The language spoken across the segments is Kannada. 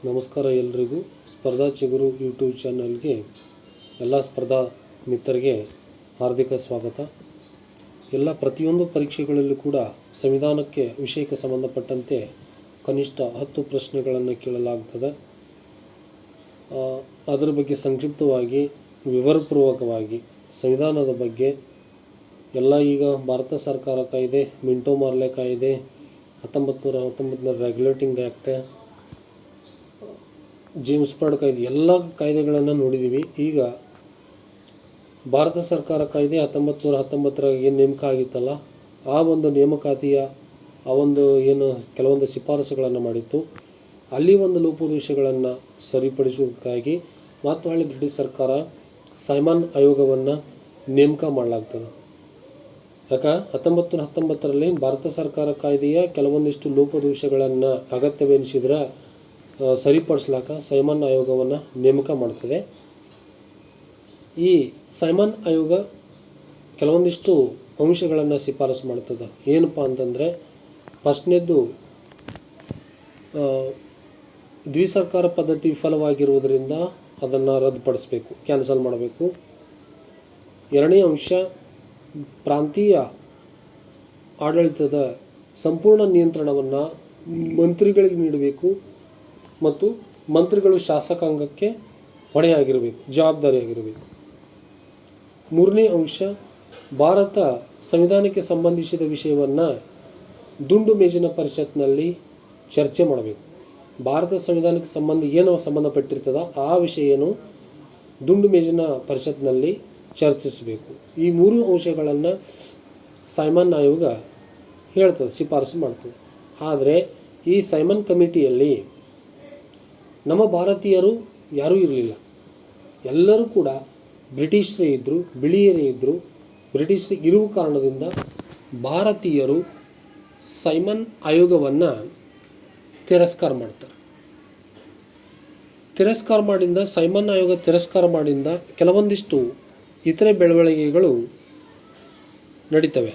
ನಮಸ್ಕಾರ ಎಲ್ರಿಗೂ. ಸ್ಪರ್ಧಾ ಚಿಗುರು ಯೂಟ್ಯೂಬ್ ಚಾನಲ್ಗೆ ಎಲ್ಲ ಸ್ಪರ್ಧಾ ಮಿತ್ರರಿಗೆ ಹಾರ್ದಿಕ ಸ್ವಾಗತ. ಪ್ರತಿಯೊಂದು ಪರೀಕ್ಷೆಗಳಲ್ಲೂ ಕೂಡ ಸಂವಿಧಾನಕ್ಕೆ ವಿಷಯಕ್ಕೆ ಸಂಬಂಧಪಟ್ಟಂತೆ ಕನಿಷ್ಠ 10 ಪ್ರಶ್ನೆಗಳನ್ನು ಕೇಳಲಾಗ್ತದೆ. ಅದರ ಬಗ್ಗೆ ಸಂಕ್ಷಿಪ್ತವಾಗಿ ವಿವರಪೂರ್ವಕವಾಗಿ ಸಂವಿಧಾನದ ಬಗ್ಗೆ ಈಗ ಭಾರತ ಸರ್ಕಾರ ಕಾಯ್ದೆ, ಮಿಂಟೋ ಮಾರ್ಲೆ ಕಾಯ್ದೆ, 1919 ರೆಗ್ಯುಲೇಟಿಂಗ್ ಆ್ಯಕ್ಟ್, ಜೇಮ್ಸ್ ಬರ್ಡ್ ಕಾಯ್ದೆ, ಎಲ್ಲ ಕಾಯ್ದೆಗಳನ್ನು ನೋಡಿದ್ದೀವಿ. ಈಗ ಭಾರತ ಸರ್ಕಾರ ಕಾಯ್ದೆ 1919 ಏನು ನೇಮಕ ಆಗಿತ್ತಲ್ಲ, ಆ ಒಂದು ನೇಮಕಾತಿಯ ಕೆಲವೊಂದು ಶಿಫಾರಸುಗಳನ್ನು ಮಾಡಿತ್ತು. ಅಲ್ಲಿ ಒಂದು ಲೋಪದೋಷಗಳನ್ನು ಸರಿಪಡಿಸುವುದಕ್ಕಾಗಿ ಮತ್ತು ಬ್ರಿಟಿಷ್ ಸರ್ಕಾರ ಸೈಮನ್ ಆಯೋಗವನ್ನು ನೇಮಕ ಮಾಡಲಾಗ್ತದೆ. 1919ರಲ್ಲಿ ಭಾರತ ಸರ್ಕಾರ ಕಾಯ್ದೆಯ ಕೆಲವೊಂದಿಷ್ಟು ಲೋಪದೋಷಗಳನ್ನು ಅಗತ್ಯವೆನಿಸಿದ್ರೆ ಸರಿಪಡಿಸ್ಲಾಕ ಸೈಮನ್ ಆಯೋಗವನ್ನು ನೇಮಕ ಮಾಡ್ತದೆ. ಈ ಸೈಮನ್ ಆಯೋಗ ಕೆಲವೊಂದಿಷ್ಟು ಅಂಶಗಳನ್ನು ಶಿಫಾರಸು ಮಾಡ್ತದೆ. ಏನಪ್ಪ ಅಂತಂದರೆ, ಫಸ್ಟ್ನೇದ್ದು ದ್ವಿಸರ್ಕಾರ ಪದ್ಧತಿ ವಿಫಲವಾಗಿರುವುದರಿಂದ ಅದನ್ನು ರದ್ದುಪಡಿಸಬೇಕು, ಕ್ಯಾನ್ಸಲ್ ಮಾಡಬೇಕು. ಎರಡನೇ ಅಂಶ, ಪ್ರಾಂತೀಯ ಆಡಳಿತದ ಸಂಪೂರ್ಣ ನಿಯಂತ್ರಣವನ್ನು ಮಂತ್ರಿಗಳಿಗೆ ನೀಡಬೇಕು ಮತ್ತು ಮಂತ್ರಿಗಳು ಶಾಸಕಾಂಗಕ್ಕೆ ಹೊಣೆಯಾಗಿರಬೇಕು, ಜವಾಬ್ದಾರಿಯಾಗಿರಬೇಕು. ಮೂರನೇ ಅಂಶ, ಭಾರತ ಸಂವಿಧಾನಕ್ಕೆ ಸಂಬಂಧಿಸಿದ ವಿಷಯವನ್ನು ದುಂಡು ಮೇಜಿನ ಪರಿಷತ್ನಲ್ಲಿ ಚರ್ಚೆ ಮಾಡಬೇಕು. ಭಾರತ ಸಂವಿಧಾನಕ್ಕೆ ಸಂಬಂಧಪಟ್ಟಿರ್ತದ ಆ ವಿಷಯವನ್ನು ದುಂಡು ಮೇಜಿನ ಪರಿಷತ್ನಲ್ಲಿ ಚರ್ಚಿಸಬೇಕು. ಈ 3 ಅಂಶಗಳನ್ನು ಸೈಮನ್ ಆಯೋಗ ಹೇಳ್ತದೆ, ಶಿಫಾರಸು ಮಾಡ್ತದೆ. ಆದರೆ ಈ ಸೈಮನ್ ಕಮಿಟಿಯಲ್ಲಿ ನಮ್ಮ ಭಾರತೀಯರು ಯಾರೂ ಇರಲಿಲ್ಲ. ಎಲ್ಲರೂ ಕೂಡ ಬ್ರಿಟಿಷರೇ ಇದ್ದರು, ಬಿಳಿಯರೇ ಇದ್ದರು. ಬ್ರಿಟಿಷರು ಇರುವ ಕಾರಣದಿಂದ ಭಾರತೀಯರು ಸೈಮನ್ ಆಯೋಗವನ್ನು ತಿರಸ್ಕಾರ ಮಾಡ್ತಾರೆ. ಸೈಮನ್ ಆಯೋಗ ತಿರಸ್ಕಾರ ಮಾಡಿಂದ ಕೆಲವೊಂದಿಷ್ಟು ಇತರೆ ಬೆಳವಣಿಗೆಗಳು ನಡೀತವೆ.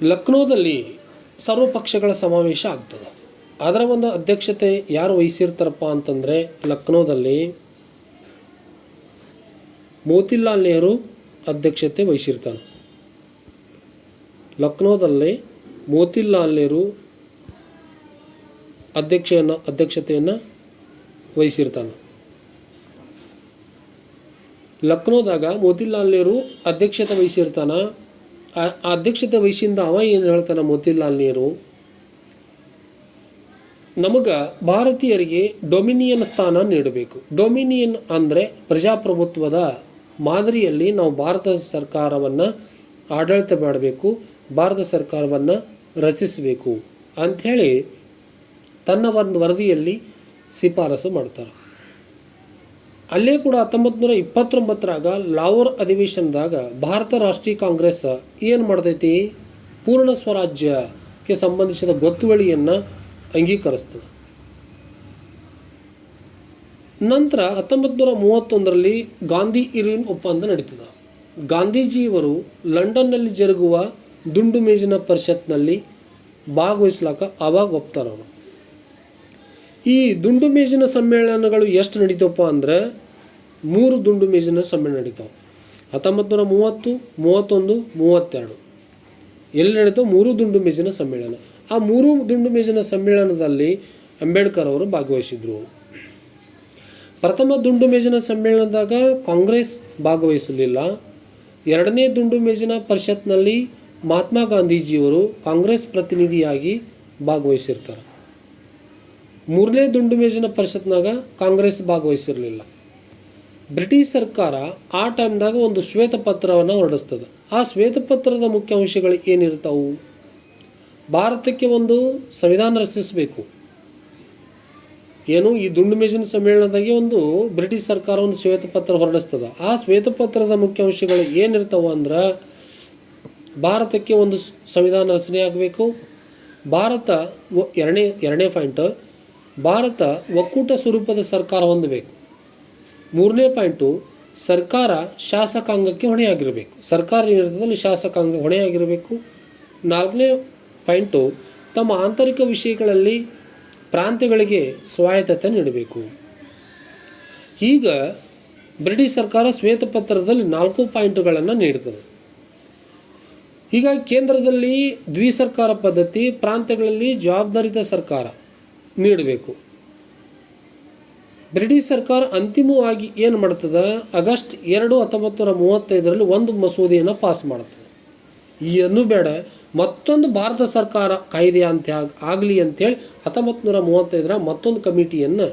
ಲಕ್ನೋದಲ್ಲಿ ಸರ್ವಪಕ್ಷಗಳ ಸಮಾವೇಶ ಆಗ್ತದೆ. ಅದರ ಒಂದು ಅಧ್ಯಕ್ಷತೆ ಯಾರು ವಹಿಸಿರ್ತಾರಪ್ಪ ಅಂತಂದರೆ, ಲಕ್ನೋದಲ್ಲಿ ಮೋತಿಲಾಲ್ ನೆಹರು ಅಧ್ಯಕ್ಷತೆ ವಹಿಸಿರ್ತಾನೆ. ಲಕ್ನೋದಲ್ಲಿ ಮೋತಿಲಾಲ್ ನೆಹರು ಅಧ್ಯಕ್ಷತೆಯನ್ನು ವಹಿಸಿರ್ತಾನೆ. ಲಕ್ನೋದಾಗ ಮೋತಿಲಾಲ್ ನೆಹರು ಅಧ್ಯಕ್ಷತೆ ವಹಿಸಿರ್ತಾನೆ. ಆ ಅಧ್ಯಕ್ಷತೆ ವಹಿಸಿಂದ ಅವ ಏನು ಹೇಳ್ತಾನೆ, ಮೋತಿಲಾಲ್ ನೆಹರು, ನಮಗೆ ಭಾರತೀಯರಿಗೆ ಡೊಮಿನಿಯನ್ ಸ್ಥಾನ ನೀಡಬೇಕು. ಡೊಮಿನಿಯನ್ ಅಂದರೆ ಪ್ರಜಾಪ್ರಭುತ್ವದ ಮಾದರಿಯಲ್ಲಿ ನಾವು ಭಾರತ ಸರ್ಕಾರವನ್ನು ಆಡಳಿತ ಮಾಡಬೇಕು, ಭಾರತ ಸರ್ಕಾರವನ್ನು ರಚಿಸಬೇಕು ಅಂಥೇಳಿ ತನ್ನ ಒಂದು ವರದಿಯಲ್ಲಿ ಶಿಫಾರಸು ಮಾಡ್ತಾರೆ. ಅಲ್ಲೇ ಕೂಡ 1929ರಾಗ ಲಾಹೋರ್ ಅಧಿವೇಶನದಾಗ ಭಾರತ ರಾಷ್ಟ್ರೀಯ ಕಾಂಗ್ರೆಸ್ ಏನು ಮಾಡ್ತೈತಿ, ಪೂರ್ಣ ಸ್ವರಾಜ್ಯಕ್ಕೆ ಸಂಬಂಧಿಸಿದ ಗೊತ್ತುವಳಿಯನ್ನು ಅಂಗೀಕರಿಸ್ತದೆ. ನಂತರ 1931ರಲ್ಲಿ ಗಾಂಧಿ ಇರ್ವಿನ್ ಒಪ್ಪಂದ ನಡೀತದೆ. ಗಾಂಧೀಜಿಯವರು ಲಂಡನ್ನಲ್ಲಿ ಜರುಗುವ ದುಂಡು ಮೇಜಿನ ಪರಿಷತ್ನಲ್ಲಿ ಭಾಗವಹಿಸ್ಲಾಕ ಆವಾಗ ಒಪ್ತಾರವರು. ಈ ದುಂಡು ಮೇಜಿನ ಸಮ್ಮೇಳನಗಳು ಎಷ್ಟು ನಡೀತವಪ್ಪ ಅಂದರೆ 3 ದುಂಡು ಮೇಜಿನ ಸಮ್ಮೇಳನ ನಡೀತಾವೆ. 1930, 31, 32 ಎಲ್ಲಿ ನಡೀತಾವೆ? 3 ದುಂಡು ಮೇಜಿನ ಸಮ್ಮೇಳನ. ಆ 3 ದುಂಡು ಮೇಜಿನ ಸಮ್ಮೇಳನದಲ್ಲಿ ಅಂಬೇಡ್ಕರ್ ಅವರು ಭಾಗವಹಿಸಿದರು. ಪ್ರಥಮ ದುಂಡು ಮೇಜಿನ ಸಮ್ಮೇಳನದಾಗ ಕಾಂಗ್ರೆಸ್ ಭಾಗವಹಿಸಲಿಲ್ಲ. ಎರಡನೇ ದುಂಡು ಮೇಜಿನ ಪರಿಷತ್ನಲ್ಲಿ ಮಹಾತ್ಮ ಗಾಂಧೀಜಿಯವರು ಕಾಂಗ್ರೆಸ್ ಪ್ರತಿನಿಧಿಯಾಗಿ ಭಾಗವಹಿಸಿರ್ತಾರೆ. ಮೂರನೇ ದುಂಡು ಮೇಜಿನ ಪರಿಷತ್ನಾಗ ಕಾಂಗ್ರೆಸ್ ಭಾಗವಹಿಸಿರಲಿಲ್ಲ. ಬ್ರಿಟಿಷ್ ಸರ್ಕಾರ ಆ ಟೈಮ್ದಾಗ ಒಂದು ಶ್ವೇತಪತ್ರವನ್ನು ಹೊರಡಿಸ್ತದೆ. ಆ ಶ್ವೇತಪತ್ರದ ಮುಖ್ಯ ಅಂಶಗಳು ಏನಿರ್ತಾವು? ಭಾರತಕ್ಕೆ ಒಂದು ಸಂವಿಧಾನ ರಚಿಸಬೇಕು. ಈ ದುಂಡು ಮೇಜಿನ ಸಮ್ಮೇಳನದಾಗೆ ಒಂದು ಬ್ರಿಟಿಷ್ ಸರ್ಕಾರ ಒಂದು ಶ್ವೇತಪತ್ರ ಹೊರಡಿಸ್ತದೆ. ಆ ಶ್ವೇತಪತ್ರದ ಮುಖ್ಯ ಅಂಶಗಳು ಏನಿರ್ತಾವೆ ಅಂದ್ರೆ, ಭಾರತಕ್ಕೆ ಒಂದು ಸಂವಿಧಾನ ರಚನೆ ಆಗಬೇಕು. ಭಾರತ ಎರಡನೇ ಪಾಯಿಂಟ್, ಭಾರತ ಒಕ್ಕೂಟ ಸ್ವರೂಪದ ಸರ್ಕಾರ ಹೊಂದಬೇಕು. ಮೂರನೇ ಪಾಯಿಂಟು, ಸರ್ಕಾರ ಶಾಸಕಾಂಗಕ್ಕೆ ಹೊಣೆಯಾಗಿರಬೇಕು. ಸರ್ಕಾರ ಏನಿರ್ತದಲ್ಲಿ ಶಾಸಕಾಂಗ ಹೊಣೆಯಾಗಿರಬೇಕು. ನಾಲ್ಕನೇ ಪಾಯಿಂಟು, ತಮ್ಮ ಆಂತರಿಕ ವಿಷಯಗಳಲ್ಲಿ ಪ್ರಾಂತ್ಯಗಳಿಗೆ ಸ್ವಾಯತ್ತತೆ ನೀಡಬೇಕು. ಈಗ ಬ್ರಿಟಿಷ್ ಸರ್ಕಾರ ಶ್ವೇತಪತ್ರದಲ್ಲಿ 4 ಪಾಯಿಂಟ್ಗಳನ್ನು ನೀಡುತ್ತದೆ. ಈಗ ಕೇಂದ್ರದಲ್ಲಿ ದ್ವಿಸರ್ಕಾರ ಪದ್ಧತಿ, ಪ್ರಾಂತ್ಯಗಳಲ್ಲಿ ಜವಾಬ್ದಾರಿತ ಸರ್ಕಾರ ನೀಡಬೇಕು. ಬ್ರಿಟಿಷ್ ಸರ್ಕಾರ ಅಂತಿಮವಾಗಿ ಏನು ಮಾಡ್ತದೆ, ಆಗಸ್ಟ್ 2, 1935 ಒಂದು ಮಸೂದೆಯನ್ನು ಪಾಸ್ ಮಾಡ್ತದೆ. ಏನು ಬೇಡ, ಮತ್ತೊಂದು ಭಾರತ ಸರ್ಕಾರ ಕಾಯ್ದೆ ಅಂತ ಆಗಲಿ ಅಂಥೇಳಿ 1935 ಮತ್ತೊಂದು ಕಮಿಟಿಯನ್ನು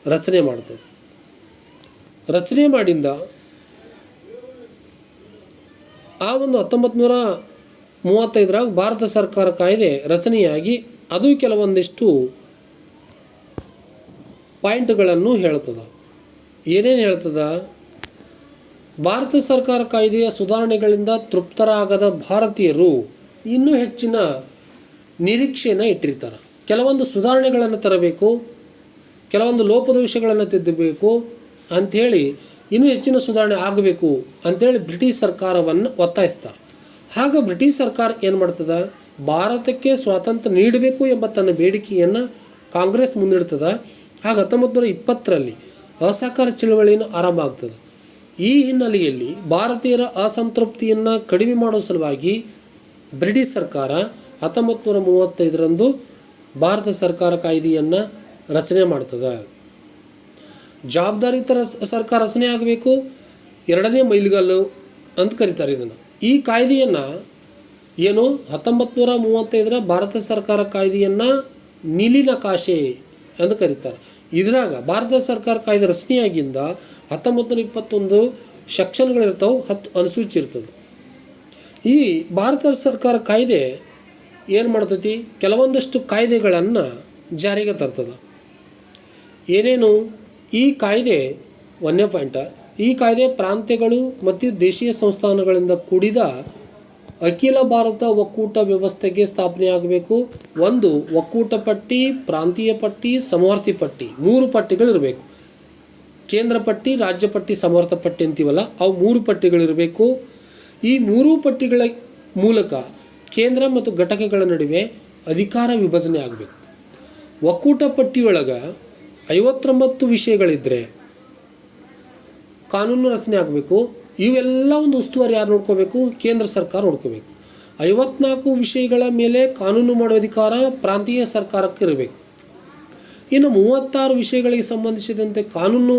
ರಚನೆ ಮಾಡ್ತದೆ. ರಚನೆ ಮಾಡಿಂದ ಆ ಒಂದು 1935 ಭಾರತ ಸರ್ಕಾರ ಕಾಯ್ದೆ ರಚನೆಯಾಗಿ ಅದು ಕೆಲವೊಂದಿಷ್ಟು ಪಾಯಿಂಟ್ಗಳನ್ನು ಹೇಳ್ತದೆ. ಏನೇನು ಹೇಳ್ತದೆ, ಭಾರತ ಸರ್ಕಾರ ಕಾಯ್ದೆಯ ಸುಧಾರಣೆಗಳಿಂದ ತೃಪ್ತರಾಗದ ಭಾರತೀಯರು ಇನ್ನೂ ಹೆಚ್ಚಿನ ನಿರೀಕ್ಷೆಯನ್ನು ಇಟ್ಟಿರ್ತಾರೆ. ಕೆಲವೊಂದು ಸುಧಾರಣೆಗಳನ್ನು ತರಬೇಕು, ಕೆಲವೊಂದು ಲೋಪದೋಷಗಳನ್ನು ತಿದ್ದಬೇಕು ಅಂಥೇಳಿ, ಇನ್ನೂ ಹೆಚ್ಚಿನ ಸುಧಾರಣೆ ಆಗಬೇಕು ಅಂಥೇಳಿ ಬ್ರಿಟಿಷ್ ಸರ್ಕಾರವನ್ನು ಒತ್ತಾಯಿಸ್ತಾರೆ. ಆಗ ಬ್ರಿಟಿಷ್ ಸರ್ಕಾರ ಏನು ಮಾಡ್ತದೆ, ಭಾರತಕ್ಕೆ ಸ್ವಾತಂತ್ರ್ಯ ನೀಡಬೇಕು ಎಂಬ ತನ್ನ ಬೇಡಿಕೆಯನ್ನು ಕಾಂಗ್ರೆಸ್ ಮುಂದಿಡ್ತದೆ. ಆಗ 1920 ಅಸಹಕಾರ ಚಳವಳಿಯನ್ನು ಆರಂಭ ಆಗ್ತದೆ. ಈ ಹಿನ್ನೆಲೆಯಲ್ಲಿ ಭಾರತೀಯರ ಅಸಂತೃಪ್ತಿಯನ್ನು ಕಡಿಮೆ ಮಾಡುವ ಸಲುವಾಗಿ ಬ್ರಿಟಿಷ್ ಸರ್ಕಾರ 1935 ಭಾರತ ಸರ್ಕಾರ ಕಾಯ್ದೆಯನ್ನು ರಚನೆ ಮಾಡ್ತದೆ. ಜವಾಬ್ದಾರಿತ ಸರ್ಕಾರ ರಚನೆ ಆಗಬೇಕು, 2ನೇ ಮೈಲಿಗಲ್ಲು ಅಂತ ಕರೀತಾರೆ ಇದನ್ನು. ಈ ಕಾಯ್ದೆಯನ್ನು ಏನು 1935 ಭಾರತ ಸರ್ಕಾರ ಕಾಯ್ದೆಯನ್ನು ನೀಲಿ ನಕಾಶೆ ಎಂದು ಕರೀತಾರೆ. ಇದ್ರಾಗ ಭಾರತ ಸರ್ಕಾರ ಕಾಯ್ದೆ ರಚನೆಯಾಗಿಂದ 1921 ಸೆಕ್ಷನ್ಗಳಿರ್ತಾವೆ, 10 ಅನುಸೂಚಿ ಇರ್ತದೆ. ಈ ಭಾರತ ಸರ್ಕಾರ ಕಾಯ್ದೆ ಏನು ಮಾಡ್ತೈತಿ, ಕೆಲವೊಂದಷ್ಟು ಕಾಯ್ದೆಗಳನ್ನು ಜಾರಿಗೆ ತರ್ತದೆ. ಏನೇನು ಈ ಕಾಯ್ದೆ? 1ನೇ ಪಾಯಿಂಟ್, ಈ ಕಾಯ್ದೆ ಪ್ರಾಂತ್ಯಗಳು ಮತ್ತು ದೇಶೀಯ ಸಂಸ್ಥಾನಗಳಿಂದ ಕೂಡಿದ ಅಖಿಲ ಭಾರತ ಒಕ್ಕೂಟ ವ್ಯವಸ್ಥೆಗೆ ಸ್ಥಾಪನೆಯಾಗಬೇಕು. 1 ಒಕ್ಕೂಟ ಪಟ್ಟಿ, ಪ್ರಾಂತೀಯ ಪಟ್ಟಿ, ಸಮವರ್ತಿ ಪಟ್ಟಿ, 3 ಪಟ್ಟಿಗಳಿರಬೇಕು. ಕೇಂದ್ರ ಪಟ್ಟಿ, ರಾಜ್ಯ ಪಟ್ಟಿ, ಸಮವರ್ತ ಪಟ್ಟಿ ಅಂತೀವಲ್ಲ, ಅವು 3 ಪಟ್ಟಿಗಳಿರಬೇಕು. ಈ 3 ಪಟ್ಟಿಗಳ ಮೂಲಕ ಕೇಂದ್ರ ಮತ್ತು ಘಟಕಗಳ ನಡುವೆ ಅಧಿಕಾರ ವಿಭಜನೆ ಆಗಬೇಕು. ಒಕ್ಕೂಟ ಪಟ್ಟಿಯೊಳಗೆ 59 ವಿಷಯಗಳಿದ್ದರೆ ಕಾನೂನು ರಚನೆ ಆಗಬೇಕು. ಇವೆಲ್ಲ ಒಂದು ಉಸ್ತುವಾರಿ ಯಾರು ನೋಡ್ಕೋಬೇಕು? ಕೇಂದ್ರ ಸರ್ಕಾರ ನೋಡ್ಕೋಬೇಕು. 54 ವಿಷಯಗಳ ಮೇಲೆ ಕಾನೂನು ಮಾಡುವ ಅಧಿಕಾರ ಪ್ರಾಂತೀಯ ಸರ್ಕಾರಕ್ಕೆ ಇರಬೇಕು. ಇನ್ನು 36 ವಿಷಯಗಳಿಗೆ ಸಂಬಂಧಿಸಿದಂತೆ ಕಾನೂನು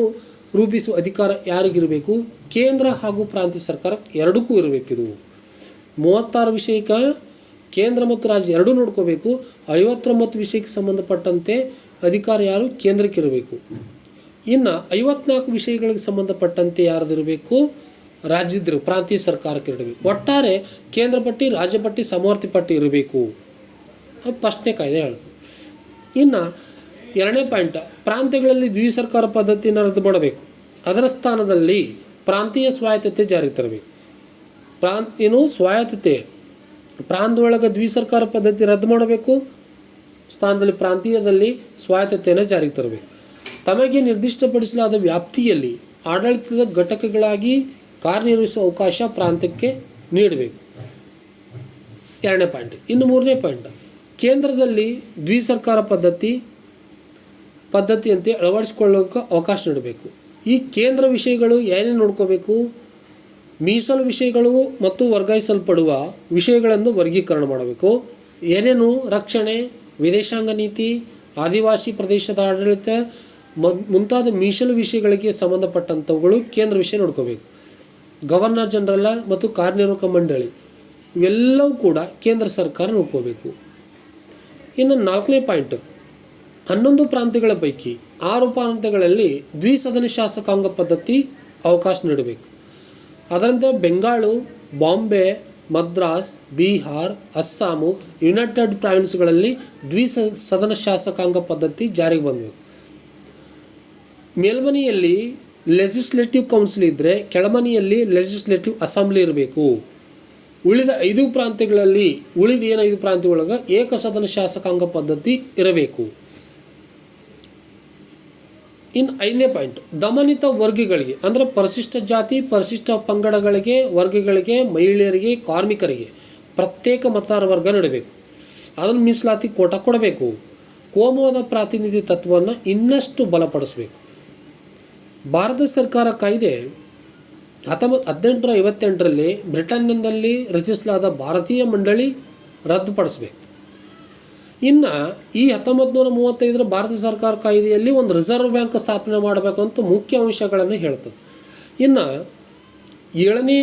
ರೂಪಿಸುವ ಅಧಿಕಾರ ಯಾರಿಗಿರಬೇಕು? ಕೇಂದ್ರ ಹಾಗೂ ಪ್ರಾಂತೀಯ ಸರ್ಕಾರ ಎರಡಕ್ಕೂ ಇರಬೇಕು. ಇದು 36 ವಿಷಯಕ್ಕೆ ಕೇಂದ್ರ ಮತ್ತು ರಾಜ್ಯ ಎರಡೂ ನೋಡ್ಕೋಬೇಕು. 59 ವಿಷಯಕ್ಕೆ ಸಂಬಂಧಪಟ್ಟಂತೆ ಅಧಿಕಾರ ಯಾರು? ಕೇಂದ್ರಕ್ಕೆ ಇರಬೇಕು. ಇನ್ನು 54 ವಿಷಯಗಳಿಗೆ ಸಂಬಂಧಪಟ್ಟಂತೆ ಯಾರದಿರಬೇಕು? ರಾಜ್ಯದ ಪ್ರಾಂತೀಯ ಸರ್ಕಾರಕ್ಕೆ ಇರಬೇಕು. ಒಟ್ಟಾರೆ ಕೇಂದ್ರ ಪಟ್ಟಿ, ರಾಜ್ಯ ಪಟ್ಟಿ, ಸಮವರ್ತಿ ಪಟ್ಟಿ ಇರಬೇಕು. ಫಸ್ಟ್ನೇ ಕಾಯ್ದೆ ಹೇಳ್ತದೆ. ಇನ್ನು 2ನೇ ಪಾಯಿಂಟ್, ಪ್ರಾಂತ್ಯಗಳಲ್ಲಿ ದ್ವಿಸರ್ಕಾರ ಪದ್ಧತಿಯನ್ನು ರದ್ದು ಮಾಡಬೇಕು. ಅದರ ಸ್ಥಾನದಲ್ಲಿ ಪ್ರಾಂತೀಯ ಸ್ವಾಯತ್ತತೆ ಜಾರಿಗೆ ತರಬೇಕು. ಸ್ವಾಯತ್ತತೆ ಪ್ರಾಂತದೊಳಗೆ ದ್ವಿಸರ್ಕಾರ ಪದ್ಧತಿ ರದ್ದು ಮಾಡಬೇಕು, ಸ್ಥಾನದಲ್ಲಿ ಪ್ರಾಂತೀಯದಲ್ಲಿ ಸ್ವಾಯತ್ತತೆಯನ್ನು ಜಾರಿಗೆ ತರಬೇಕು. ತಮಗೆ ನಿರ್ದಿಷ್ಟಪಡಿಸಲಾದ ವ್ಯಾಪ್ತಿಯಲ್ಲಿ ಆಡಳಿತದ ಘಟಕಗಳಾಗಿ ಕಾರ್ಯನಿರ್ವಹಿಸುವ ಅವಕಾಶ ಪ್ರಾಂತ್ಯಕ್ಕೆ ನೀಡಬೇಕು. 2ನೇ ಪಾಯಿಂಟ್. ಇನ್ನು 3ನೇ ಪಾಯಿಂಟ್, ಕೇಂದ್ರದಲ್ಲಿ ದ್ವಿಸರ್ಕಾರ ಪದ್ಧತಿಯಂತೆ ಅಳವಡಿಸಿಕೊಳ್ಳೋಕೆ ಅವಕಾಶ ನೀಡಬೇಕು. ಈ ಕೇಂದ್ರ ವಿಷಯಗಳು ಏನೇನು ನೋಡ್ಕೋಬೇಕು? ಮೀಸಲು ವಿಷಯಗಳು ಮತ್ತು ವರ್ಗಾಯಿಸಲ್ಪಡುವ ವಿಷಯಗಳನ್ನು ವರ್ಗೀಕರಣ ಮಾಡಬೇಕು. ಏನೇನು? ರಕ್ಷಣೆ, ವಿದೇಶಾಂಗ ನೀತಿ, ಆದಿವಾಸಿ ಪ್ರದೇಶದ ಆಡಳಿತ ಮುಂತಾದ ಮೀಸಲು ವಿಷಯಗಳಿಗೆ ಸಂಬಂಧಪಟ್ಟಂಥವುಗಳು ಕೇಂದ್ರ ವಿಷಯ ನೋಡ್ಕೋಬೇಕು. ಗವರ್ನರ್ ಜನರಲ್ ಮತ್ತು ಕಾರ್ಯನಿರ್ವಾಹಕ ಮಂಡಳಿ ಇವೆಲ್ಲವೂ ಕೂಡ ಕೇಂದ್ರ ಸರ್ಕಾರ ನೋಡ್ಕೋಬೇಕು. ಇನ್ನು 4ನೇ ಪಾಯಿಂಟ್, 11 ಪ್ರಾಂತ್ಯಗಳ ಪೈಕಿ 6 ಪ್ರಾಂತ್ಯಗಳಲ್ಲಿ ದ್ವಿಸದನ ಶಾಸಕಾಂಗ ಪದ್ಧತಿ ಅವಕಾಶ ನೀಡಬೇಕು. ಅದರಂತೆ ಬೆಂಗಾಳು, ಬಾಂಬೆ, ಮದ್ರಾಸ್, ಬಿಹಾರ್, ಅಸ್ಸಾಮು, ಯುನೈಟೆಡ್ ಪ್ರಾವಿನ್ಸ್ಗಳಲ್ಲಿ ದ್ವಿಸದನ ಶಾಸಕಾಂಗ ಪದ್ಧತಿ ಜಾರಿಗೆ ಬಂದಬೇಕು. ಮೇಲ್ಮನೆಯಲ್ಲಿ ಲೆಜಿಸ್ಲೇಟಿವ್ ಕೌನ್ಸಿಲ್ ಇದ್ದರೆ ಕೆಳಮನೆಯಲ್ಲಿ ಲೆಜಿಸ್ಲೇಟಿವ್ ಅಸೆಂಬ್ಲಿ ಇರಬೇಕು. ಉಳಿದ 5 ಪ್ರಾಂತ್ಯಗಳಲ್ಲಿ ಉಳಿದ 5 ಪ್ರಾಂತ್ಯದೊಳಗೆ ಏಕಸದನ ಶಾಸಕಾಂಗ ಪದ್ಧತಿ ಇರಬೇಕು. ಇನ್ನು 5ನೇ ಪಾಯಿಂಟ್, ದಮನಿತ ವರ್ಗಗಳಿಗೆ ಅಂದರೆ ಪರಿಶಿಷ್ಟ ಜಾತಿ, ಪರಿಶಿಷ್ಟ ಪಂಗಡಗಳಿಗೆ, ವರ್ಗಗಳಿಗೆ, ಮಹಿಳೆಯರಿಗೆ, ಕಾರ್ಮಿಕರಿಗೆ ಪ್ರತ್ಯೇಕ ಮತದಾರ ವರ್ಗ ನೀಡಬೇಕು. ಅದನ್ನು ಮೀಸಲಾತಿ ಕೋಟಾ ಕೊಡಬೇಕು. ಕೋಮುವಾದ ಪ್ರಾತಿನಿಧ್ಯ ತತ್ವವನ್ನು ಇನ್ನಷ್ಟು ಬಲಪಡಿಸಬೇಕು. ಭಾರತ ಸರ್ಕಾರ ಕಾಯ್ದೆ 1858ರಲ್ಲಿ ಬ್ರಿಟನ್ನಿಂದಲ್ಲಿ ರಚಿಸಲಾದ ಭಾರತೀಯ ಮಂಡಳಿ ರದ್ದುಪಡಿಸಬೇಕು. ಇನ್ನು ಈ 1935ರ ಭಾರತ ಸರ್ಕಾರ ಕಾಯ್ದೆಯಲ್ಲಿ ಒಂದು ರಿಸರ್ವ್ ಬ್ಯಾಂಕ್ ಸ್ಥಾಪನೆ ಮಾಡಬೇಕು ಅಂತ ಮುಖ್ಯ ಅಂಶಗಳನ್ನು ಹೇಳ್ತದೆ. ಇನ್ನು 7ನೇ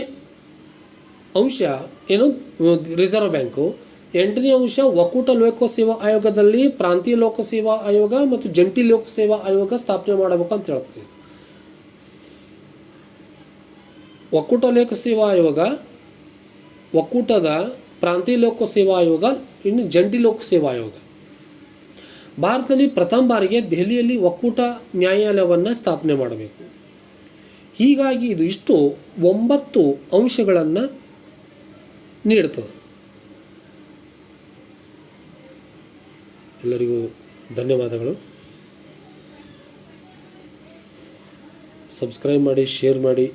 ಅಂಶ ಏನು ರಿಸರ್ವ್ ಬ್ಯಾಂಕು, 8ನೇ ಅಂಶ ಒಕ್ಕೂಟ ಲೋಕಸೇವಾ ಆಯೋಗದಲ್ಲಿ ಪ್ರಾಂತೀಯ ಲೋಕಸೇವಾ ಆಯೋಗ ಮತ್ತು ಜಂಟಿ ಲೋಕಸೇವಾ ಆಯೋಗ ಸ್ಥಾಪನೆ ಮಾಡಬೇಕು ಅಂತ ಹೇಳ್ತದೆ. ಒಕ್ಕೂಟ ಲೋಕಸೇವಾ ಆಯೋಗ, ಒಕ್ಕೂಟದ ಪ್ರಾಂತೀಯ ಲೋಕಸೇವಾ ಆಯೋಗ, ಇನ್ನು ಜಂಟಿ ಲೋಕಸೇವಾ ಆಯೋಗ. ಭಾರತದಲ್ಲಿ ಪ್ರಥಮ ಬಾರಿಗೆ ದೆಹಲಿಯಲ್ಲಿ ಒಕ್ಕೂಟ ನ್ಯಾಯಾಲಯವನ್ನು ಸ್ಥಾಪನೆ ಮಾಡಬೇಕು. ಹೀಗಾಗಿ ಇದು ಇಷ್ಟು 9 ಅಂಶಗಳನ್ನು ನೀಡುತ್ತದೆ. ಎಲ್ಲರಿಗೂ ಧನ್ಯವಾದಗಳು. ಸಬ್ಸ್ಕ್ರೈಬ್ ಮಾಡಿ, ಶೇರ್ ಮಾಡಿ.